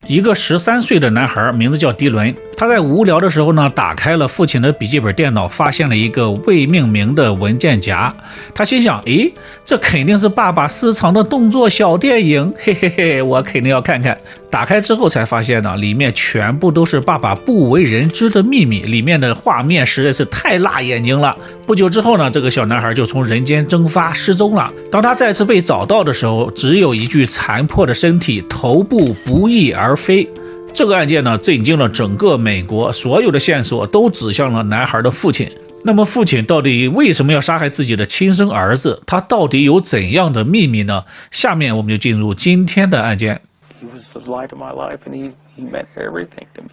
一个13岁的男孩，名字叫迪伦。他在无聊的时候呢，打开了父亲的笔记本电脑，发现了一个未命名的文件夹。他心想，诶，这肯定是爸爸私藏的动作小电影，嘿嘿嘿，我肯定要看看。打开之后才发现呢，里面全部都是爸爸不为人知的秘密，里面的画面实在是太辣眼睛了。不久之后呢，这个小男孩就从人间蒸发失踪了。当他再次被找到的时候，只有一具残破的身体，头部不翼而飞。这个案件呢，震惊了整个美国，所有的线索都指向了男孩的父亲。那么父亲到底为什么要杀害自己的亲生儿子？他到底有怎样的秘密呢？下面我们就进入今天的案件。 He was the light of my life, and he meant everything to me.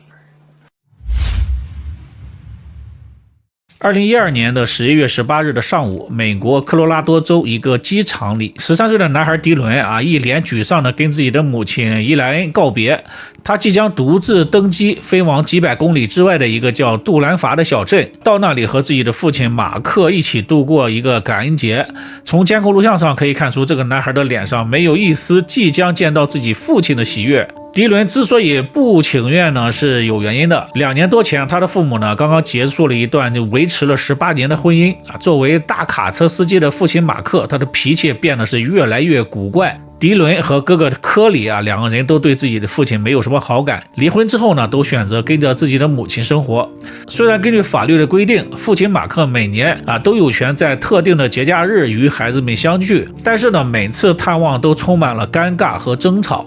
2012年的11月18日的上午，美国科罗拉多州一个机场里，13岁的男孩迪伦一脸沮丧地跟自己的母亲伊莱恩告别。他即将独自登机飞往几百公里之外的一个叫杜兰法的小镇，到那里和自己的父亲马克一起度过一个感恩节。从监控录像上可以看出，这个男孩的脸上没有一丝即将见到自己父亲的喜悦。迪伦之所以不情愿呢，是有原因的。2年多前，他的父母呢刚刚结束了一段维持了18年的婚姻作为大卡车司机的父亲马克，他的脾气变得是越来越古怪。迪伦和哥哥科里两个人都对自己的父亲没有什么好感，离婚之后呢，都选择跟着自己的母亲生活。虽然根据法律的规定，父亲马克每年都有权在特定的节假日与孩子们相聚，但是呢，每次探望都充满了尴尬和争吵。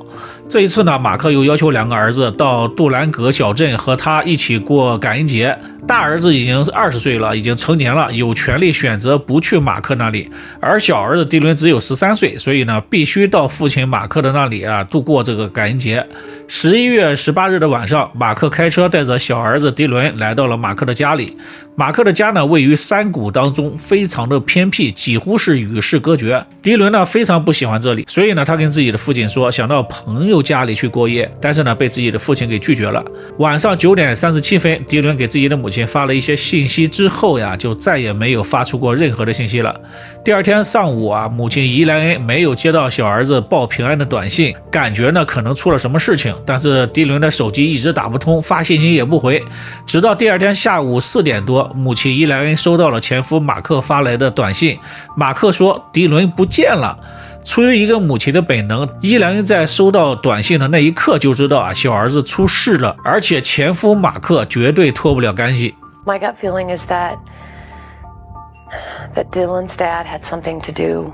这一次呢，马克又要求2个儿子到杜兰格小镇和他一起过感恩节。大儿子已经20岁了，已经成年了，有权利选择不去马克那里，而小儿子迪伦只有13岁，所以呢，必须到父亲马克的那里度过这个感恩节。11月18日的晚上，马克开车带着小儿子迪伦来到了马克的家里。马克的家呢，位于山谷当中，非常的偏僻，几乎是与世隔绝。迪伦呢，非常不喜欢这里，所以呢，他跟自己的父亲说想到朋友家里去过夜，但是呢，被自己的父亲给拒绝了。晚上9点37分，迪伦给自己的母亲发了一些信息之后就再也没有发出过任何的信息了。第二天上午母亲伊莱恩没有接到小儿子报平安的短信，感觉呢可能出了什么事情，但是迪伦的手机一直打不通，发信息也不回。直到第二天下午4点多，母亲伊莱恩收到了前夫马克发来的短信，马克说迪伦不见了。出于一个母亲的本能，伊莱恩在收到短信的那一刻就知道小儿子出事了，而且前夫马克绝对脱不了干系。My gut feeling is that Dylan's dad had something to do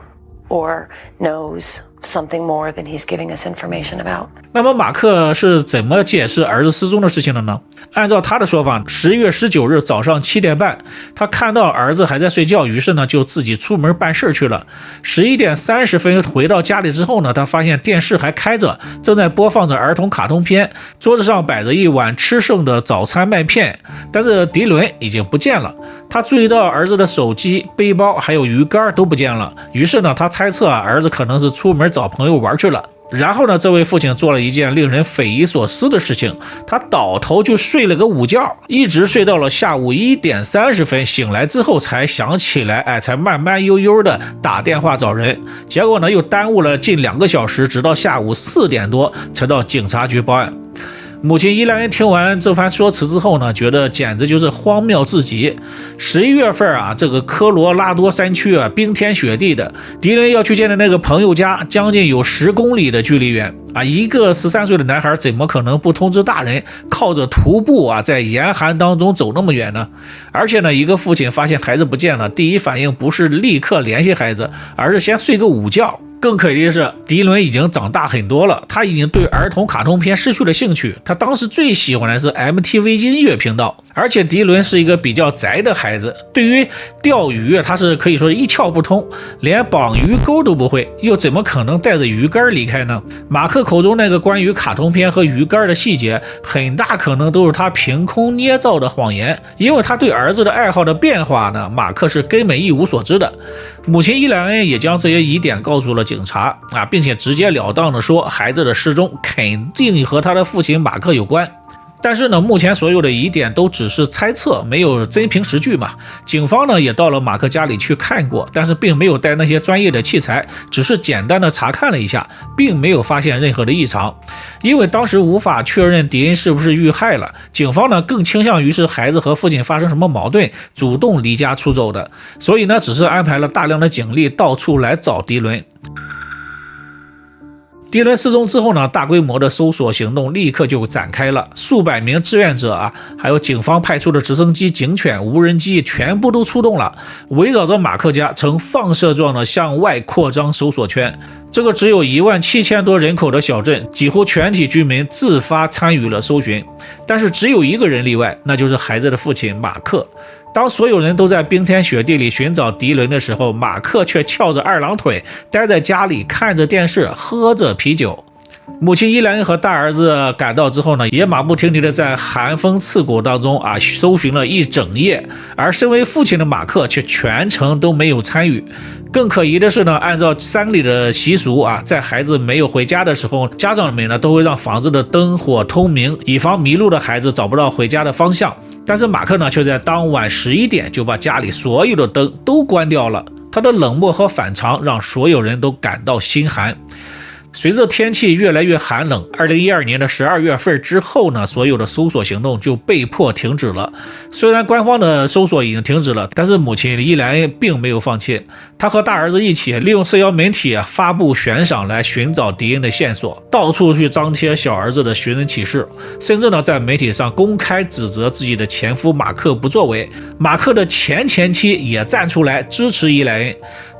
or knows something more than he's giving us information about. 那么马克是怎么解释儿子失踪的事情的呢？按照他的说法，11月19日早上7点半，他看到儿子还在睡觉，于是呢就自己出门办事去了。11点30分回到家里之后呢，他发现电视还开着，正在播放着儿童卡通片，桌子上摆着一碗吃剩的早餐麦片，但是迪伦已经不见了。他注意到儿子的手机、背包还有鱼竿都不见了，于是呢他猜测儿子可能是出门找朋友玩去了。然后呢，这位父亲做了一件令人匪夷所思的事情，他倒头就睡了个午觉，一直睡到了下午1点30分，醒来之后才想起来，才慢慢悠悠的打电话找人，结果呢又耽误了近2个小时，直到下午4点多才到警察局报案。母亲伊莱恩听完这番说辞之后呢，觉得简直就是荒谬至极。11月份这个科罗拉多山区冰天雪地的，迪伦要去见的那个朋友家将近有10公里的距离远一个13岁的男孩怎么可能不通知大人，靠着徒步在严寒当中走那么远呢？而且呢，一个父亲发现孩子不见了，第一反应不是立刻联系孩子，而是先睡个午觉。更可疑的是，迪伦已经长大很多了，他已经对儿童卡通片失去了兴趣。他当时最喜欢的是 MTV 音乐频道，而且迪伦是一个比较宅的孩子，对于钓鱼他是可以说一窍不通，连绑鱼钩都不会，又怎么可能带着鱼竿离开呢？马克口中那个关于卡通片和鱼竿的细节，很大可能都是他凭空捏造的谎言，因为他对儿子的爱好的变化呢，马克是根本一无所知的。母亲伊莱恩也将这些疑点告诉了警察并且直截了当的说，孩子的失踪肯定和他的父亲马克有关。但是呢，目前所有的疑点都只是猜测，没有真凭实据嘛。警方呢也到了马克家里去看过，但是并没有带那些专业的器材，只是简单的查看了一下，并没有发现任何的异常。因为当时无法确认迪恩是不是遇害了，警方呢更倾向于是孩子和父亲发生什么矛盾，主动离家出走的，所以呢只是安排了大量的警力到处来找迪伦。迪伦失踪之后呢，大规模的搜索行动立刻就展开了，数百名志愿者还有警方派出的直升机、警犬、无人机全部都出动了，围绕着马克家呈放射状的向外扩张搜索圈。这个只有17000多人口的小镇，几乎全体居民自发参与了搜寻，但是只有一个人例外，那就是孩子的父亲马克。当所有人都在冰天雪地里寻找迪伦的时候，马克却翘着二郎腿待在家里看着电视，喝着啤酒。母亲伊莱恩和大儿子赶到之后呢，也马不停蹄的在寒风刺骨当中搜寻了一整夜，而身为父亲的马克却全程都没有参与。更可疑的是呢，按照山里的习俗在孩子没有回家的时候，家长们呢都会让房子的灯火通明，以防迷路的孩子找不到回家的方向。但是马克呢却在当晚11点就把家里所有的灯都关掉了，他的冷漠和反常让所有人都感到心寒。随着天气越来越寒冷，2012年的12月份之后呢，所有的搜索行动就被迫停止了。虽然官方的搜索已经停止了，但是母亲伊莱恩并没有放弃，她和大儿子一起利用社交媒体发布悬赏来寻找迪恩的线索，到处去张贴小儿子的寻人启事，甚至呢在媒体上公开指责自己的前夫马克不作为。马克的前妻也站出来支持伊莱恩。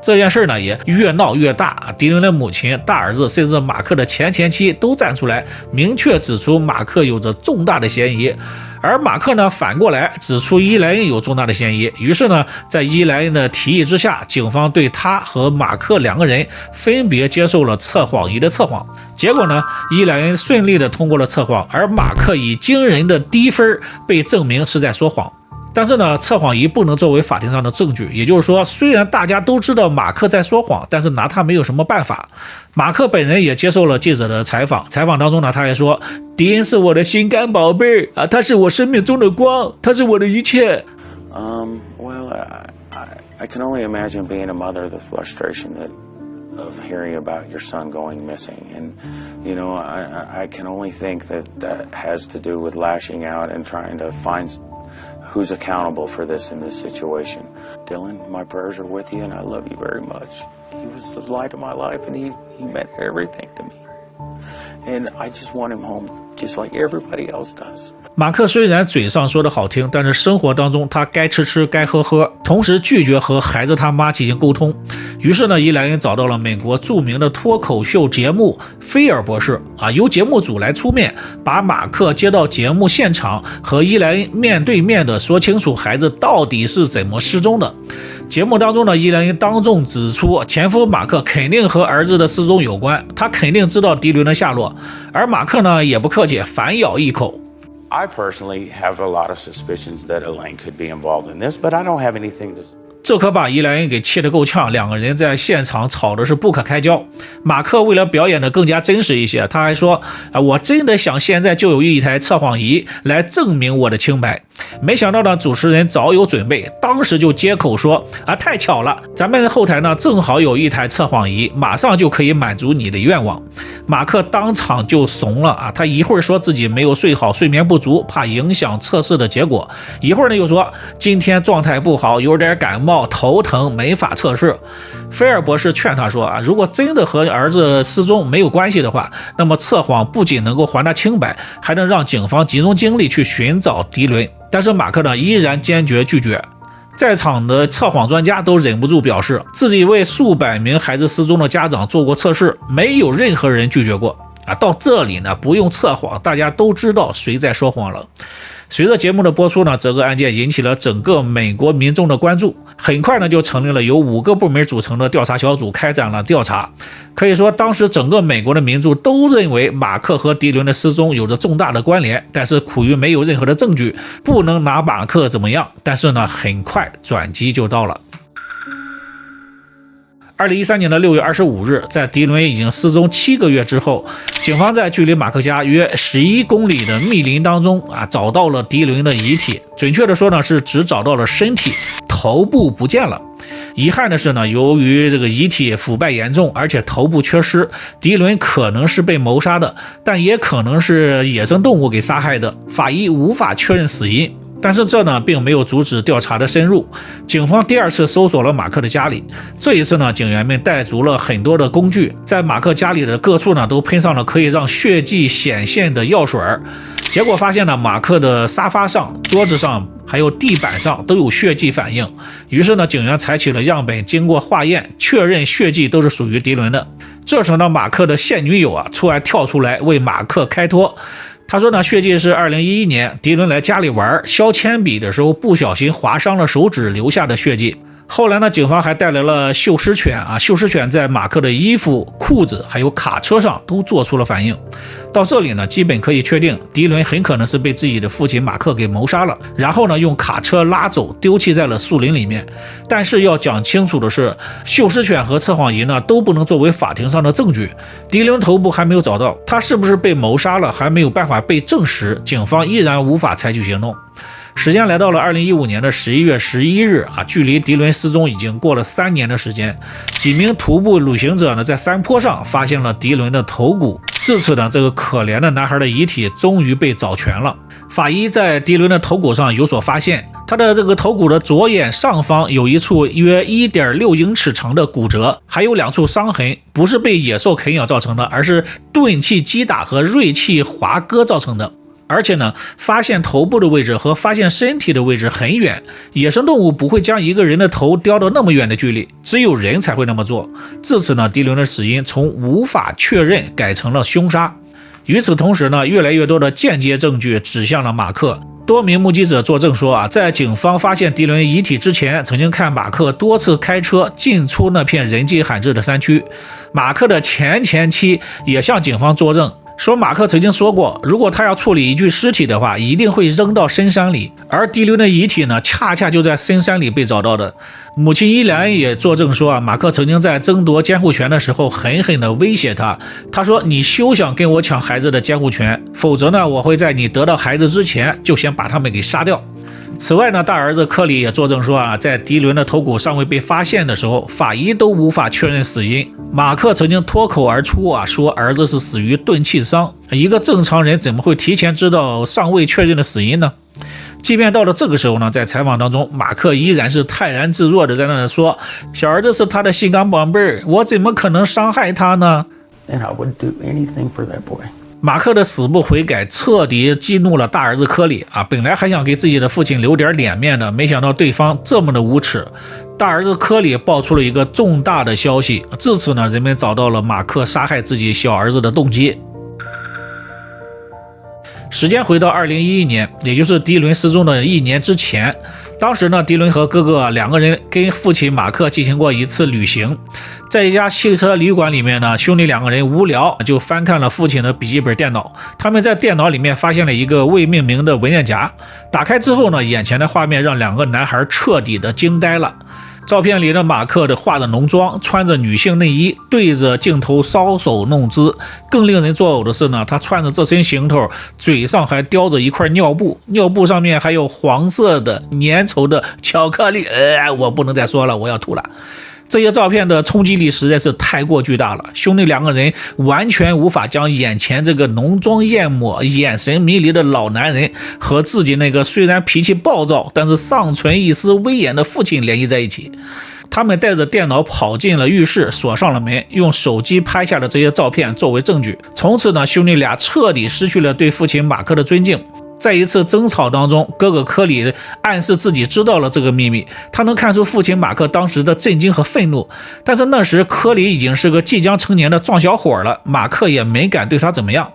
这件事呢也越闹越大，迪伦的母亲、大儿子甚至马克的前妻都站出来明确指出马克有着重大的嫌疑，而马克呢反过来指出伊莱恩有重大的嫌疑。于是呢在伊莱恩的提议之下，警方对他和马克2个人分别接受了测谎仪的测谎。结果呢伊莱恩顺利的通过了测谎，而马克以惊人的低分被证明是在说谎。但是呢，测谎仪不能作为法庭上的证据，也就是说，虽然大家都知道马克在说谎，但是拿他没有什么办法。马克本人也接受了记者的采访，采访当中呢，他还说，迪恩是我的心肝宝贝他是我生命中的光，他是我的一切。Well, I can only imagine being a mother, the frustration of hearing about your son going missing, and you know, I can only think that has to do with lashing out and trying to find who's accountable for this in this situation. Dylan, my prayers are with you, and I love you very much. He was the light of my life, and he meant everything to me. And I just want him home, just like everybody else does. 马克虽然嘴上说的好听，但是生活当中他该吃吃该喝喝，同时拒绝和孩子他妈进行沟通。于是呢，伊莱恩找到了美国著名的脱口秀节目菲尔博士由节目组来出面，把马克接到节目现场，和伊莱恩面对面的说清楚孩子到底是怎么失踪的。节目当中呢，伊莱恩当众指出，前夫马克肯定和儿子的失踪有关，他肯定知道迪伦的下落。而马克呢也不客气，反咬一口。I personally have a lot of suspicions that Elaine could be involved in this, but I don't have anything to这可把伊莱恩给气得够呛，两个人在现场吵的是不可开交。马克为了表演的更加真实一些，他还说我真的想现在就有一台测谎仪来证明我的清白。没想到呢，主持人早有准备，当时就接口说太巧了，咱们后台呢正好有一台测谎仪，马上就可以满足你的愿望。马克当场就怂了他一会儿说自己没有睡好，睡眠不足，怕影响测试的结果，一会儿呢又说今天状态不好，有点感冒头疼没法测试。菲尔博士劝他说如果真的和儿子失踪没有关系的话，那么测谎不仅能够还他清白，还能让警方集中精力去寻找迪伦。但是马克呢依然坚决拒绝。在场的测谎专家都忍不住表示，自己为数百名孩子失踪的家长做过测试，没有任何人拒绝过到这里呢不用测谎，大家都知道谁在说谎了。随着节目的播出呢，这个案件引起了整个美国民众的关注，很快呢就成立了由5个部门组成的调查小组，开展了调查。可以说当时整个美国的民众都认为马克和迪伦的失踪有着重大的关联，但是苦于没有任何的证据，不能拿马克怎么样。但是呢很快转机就到了。2013年的6月25日，在迪伦已经失踪7个月之后，警方在距离马克家约11公里的密林当中找到了迪伦的遗体。准确的说呢，是只找到了身体，头部不见了。遗憾的是呢，由于这个遗体腐败严重，而且头部缺失，迪伦可能是被谋杀的，但也可能是野生动物给杀害的，法医无法确认死因。但是这呢，并没有阻止调查的深入。警方第二次搜索了马克的家里，这一次呢，警员们带足了很多的工具，在马克家里的各处呢，都喷上了可以让血迹显现的药水。结果发现呢，马克的沙发上、桌子上还有地板上都有血迹反应。于是呢，警员采取了样本，经过化验，确认血迹都是属于迪伦的。这时呢，马克的现女友突然跳出来为马克开脱。他说呢，血迹是2011年迪伦来家里玩，削铅笔的时候不小心划伤了手指留下的血迹。后来呢，警方还带来了嗅尸犬嗅尸犬在马克的衣服、裤子还有卡车上都做出了反应。到这里呢，基本可以确定迪伦很可能是被自己的父亲马克给谋杀了，然后呢用卡车拉走，丢弃在了树林里面。但是要讲清楚的是，嗅尸犬和测谎仪呢都不能作为法庭上的证据。迪伦头部还没有找到，他是不是被谋杀了还没有办法被证实，警方依然无法采取行动。时间来到了2015年的11月11日距离迪伦失踪已经过了3年的时间。几名徒步旅行者呢，在山坡上发现了迪伦的头骨。至此呢，这个可怜的男孩的遗体终于被找全了。法医在迪伦的头骨上有所发现，他的这个头骨的左眼上方有一处约 1.6 英尺长的骨折，还有2处伤痕，不是被野兽啃咬造成的，而是钝器击打和锐器划割造成的。而且呢，发现头部的位置和发现身体的位置很远，野生动物不会将一个人的头叼到那么远的距离，只有人才会那么做。至此呢，迪伦的死因从无法确认改成了凶杀。与此同时呢，越来越多的间接证据指向了马克。多名目击者作证说在警方发现迪伦遗体之前，曾经看马克多次开车进出那片人迹罕至的山区。马克的前妻也向警方作证，说马克曾经说过，如果他要处理一具尸体的话，一定会扔到深山里，而迪伦的遗体呢，恰恰就在深山里被找到的。母亲伊兰也作证说马克曾经在争夺监护权的时候狠狠地威胁他，他说你休想跟我抢孩子的监护权，否则呢，我会在你得到孩子之前就先把他们给杀掉。此外呢，大儿子科里也作证说在迪伦的头骨尚未被发现的时候，法医都无法确认死因。马克曾经脱口而出说儿子是死于钝器伤，一个正常人怎么会提前知道尚未确认的死因呢？即便到了这个时候呢，在采访当中，马克依然是泰然自若的在那说，小儿子是他的心肝宝贝儿，我怎么可能伤害他呢？ And I would do anything for that boy.马克的死不悔改彻底激怒了大儿子科里本来还想给自己的父亲留点脸面的，没想到对方这么的无耻。大儿子科里爆出了一个重大的消息，至此呢，人们找到了马克杀害自己小儿子的动机。时间回到2011年，也就是迪伦失踪的1年之前。当时呢，迪伦和哥哥2个人跟父亲马克进行过一次旅行，在一家汽车旅馆里面呢，兄弟2个人无聊就翻看了父亲的笔记本电脑。他们在电脑里面发现了一个未命名的文件夹，打开之后呢，眼前的画面让2个男孩彻底的惊呆了。照片里的马克的化的浓妆，穿着女性内衣，对着镜头搔首弄姿。更令人作呕的是呢，他穿着这身行头，嘴上还叼着一块尿布，尿布上面还有黄色的粘稠的巧克力。我不能再说了，我要吐了。这些照片的冲击力实在是太过巨大了，兄弟2个人完全无法将眼前这个浓妆艳抹、眼神迷离的老男人和自己那个虽然脾气暴躁，但是尚存一丝威严的父亲联系在一起。他们带着电脑跑进了浴室，锁上了门，用手机拍下了这些照片作为证据。从此呢，兄弟俩彻底失去了对父亲马克的尊敬。在一次争吵当中，哥哥科里暗示自己知道了这个秘密，他能看出父亲马克当时的震惊和愤怒，但是那时科里已经是个即将成年的壮小伙了，马克也没敢对他怎么样。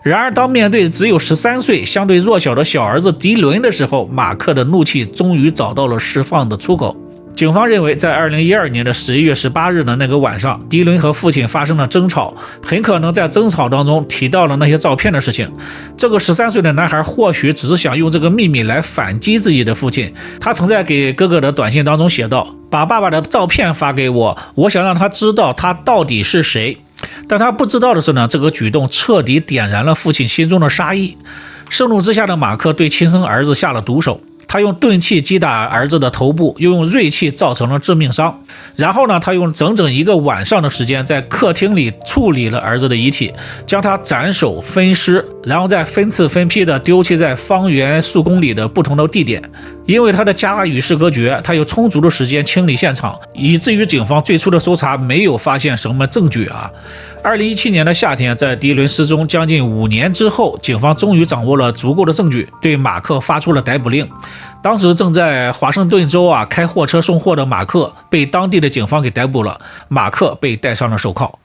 然而当面对只有13岁相对弱小的小儿子迪伦的时候，马克的怒气终于找到了释放的出口。警方认为，在2012年的11月18日的那个晚上，迪伦和父亲发生了争吵，很可能在争吵当中提到了那些照片的事情。这个13岁的男孩或许只是想用这个秘密来反击自己的父亲。他曾在给哥哥的短信当中写道：“把爸爸的照片发给我，我想让他知道他到底是谁。”但他不知道的是呢，这个举动彻底点燃了父亲心中的杀意。盛怒之下的马克对亲生儿子下了毒手。他用钝器击打儿子的头部，又用锐器造成了致命伤。然后呢，他用整整1个晚上的时间在客厅里处理了儿子的遗体，将他斩首分尸，然后再分次分批的丢弃在方圆数公里的不同的地点。因为他的家与世隔绝，他有充足的时间清理现场，以至于警方最初的搜查没有发现什么证据啊。2017年的夏天，在迪伦失踪将近5年之后，警方终于掌握了足够的证据，对马克发出了逮捕令。当时正在华盛顿州开货车送货的马克被当地的警方给逮捕了，马克被戴上了手铐。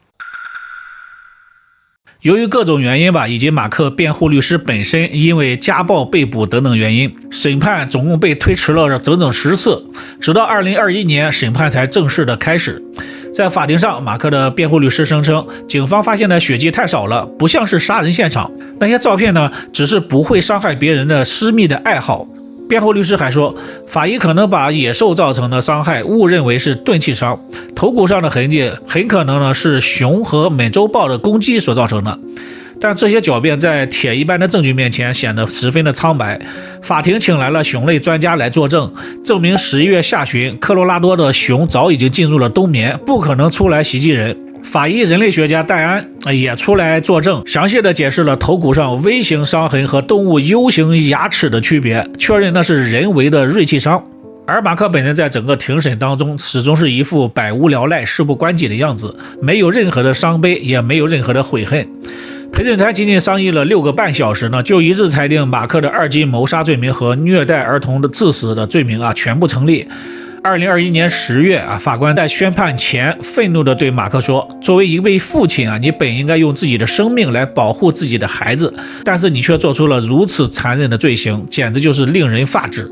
由于各种原因以及马克辩护律师本身因为家暴被捕等等原因，审判总共被推迟了整整10次，直到2021年审判才正式的开始。在法庭上，马克的辩护律师声称，警方发现的血迹太少了，不像是杀人现场，那些照片呢，只是不会伤害别人的私密的爱好。辩护律师还说，法医可能把野兽造成的伤害误认为是钝器伤，头骨上的痕迹很可能呢是熊和美洲豹的攻击所造成的。但这些狡辩在铁一般的证据面前显得十分的苍白。法庭请来了熊类专家来作证，证明11月下旬科罗拉多的熊早已经进入了冬眠，不可能出来袭击人。法医人类学家戴安也出来作证，详细的解释了头骨上 V 型伤痕和动物 U 型牙齿的区别，确认那是人为的锐器伤。而马克本人在整个庭审当中始终是一副百无聊赖、事不关己的样子，没有任何的伤悲，也没有任何的悔恨。陪审团仅仅商议了6个半小时呢，就一致裁定马克的2级谋杀罪名和虐待儿童的致死的罪名全部成立。2021年10月法官在宣判前愤怒地对马克说，作为一位父亲你本应该用自己的生命来保护自己的孩子，但是你却做出了如此残忍的罪行，简直就是令人发指。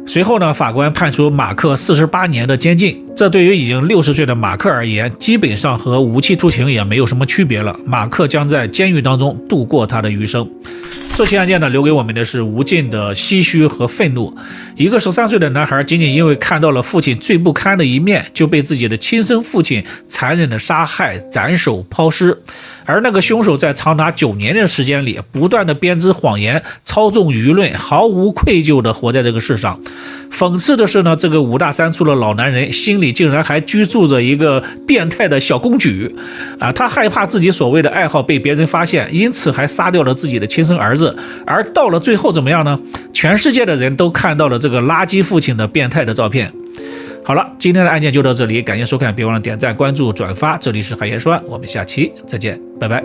随后呢，法官判处马克48年的监禁，这对于已经60岁的马克而言，基本上和无期徒刑也没有什么区别了。马克将在监狱当中度过他的余生。这起案件呢，留给我们的是无尽的唏嘘和愤怒。一个13岁的男孩，仅仅因为看到了父亲最不堪的一面，就被自己的亲生父亲残忍的杀害、斩首、抛尸。而那个凶手在长达9年的时间里，不断的编织谎言，操纵舆论，毫无愧疚的活在这个世上。讽刺的是呢，这个5大3粗的老男人心里竟然还居住着一个变态的小公举他害怕自己所谓的爱好被别人发现，因此还杀掉了自己的亲生儿子。而到了最后怎么样呢？全世界的人都看到了这个垃圾父亲的变态的照片。好了，今天的案件就到这里，感谢收看，别忘了点赞、关注、转发。这里是海盐酸，我们下期再见，拜拜。